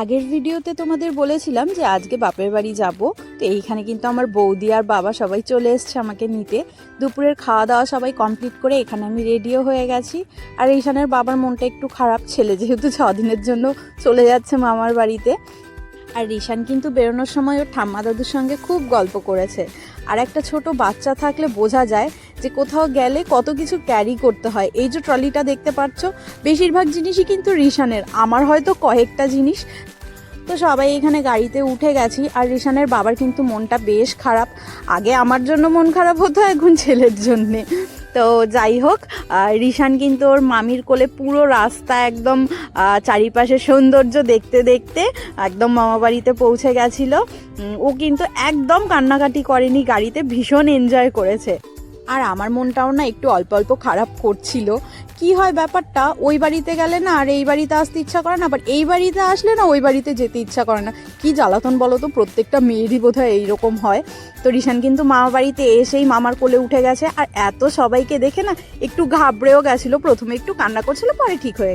আগের ভিডিওতে তোমাদের বলেছিলাম যে আজকে বাপের বাড়ি যাব। তো এইখানে কিন্তু আমার বৌদি আর বাবা সবাই চলে এসছে আমাকে নিতে। দুপুরের খাওয়া দাওয়া সবাই কমপ্লিট করে এখানে আমি রেডিও হয়ে গেছি। আর ঈশানের বাবার মনটা একটু খারাপ, ছেলে যেহেতু 6 দিনের জন্য চলে যাচ্ছে মামার বাড়িতে। আর ঈশান কিন্তু বেরোনোর সময় ওর ঠাম্মা দাদুর সঙ্গে খুব গল্প করেছে। আর একটা ছোট বাচ্চা থাকলে বোঝা যায় যে কোথাও গেলে কত কিছু ক্যারি করতে হয়। এই যে ট্রলিটা দেখতে পাচ্ছ, বেশিরভাগ জিনিসই কিন্তু রিশানের, আমার হয়তো কয়েকটা জিনিস। তো সবাই এখানে গাড়িতে উঠে গেছি। আর রিশানের বাবার কিন্তু মনটা বেশ খারাপ। আগে আমার জন্য মন খারাপ হতো, এখন ছেলের জন্যে। তো যাই হোক, রিশান কিন্তু ওর মামির কোলে পুরো রাস্তা একদম চারিপাশে সৌন্দর্য দেখতে দেখতে একদম মামা বাড়িতে পৌঁছে গেছিল। ও কিন্তু একদম কান্নাকাটি করেনি, গাড়িতে ভীষণ এনজয় করেছে। আর আমার মনটাও না একটু অল্প অল্প খারাপ করছিল। কি হয় ব্যাপারটা, ওই বাড়িতে গেলে না আর এই বাড়িতে আসতে ইচ্ছা করে না, আবার এই বাড়িতে আসলে না ওই বাড়িতে যেতে ইচ্ছা করে না। কি জ্বালাতন বলো তো, প্রত্যেকটা মেয়েরই বোধহয় এইরকম হয়। তো রিশান কিন্তু মামা বাড়িতে এসেই মামার কোলে উঠে গেছে। আর এত সবাইকে দেখে না একটু ঘাবড়েও গেছিলো, প্রথমে একটু কান্না করছিল, পরে ঠিক হয়ে গেছে।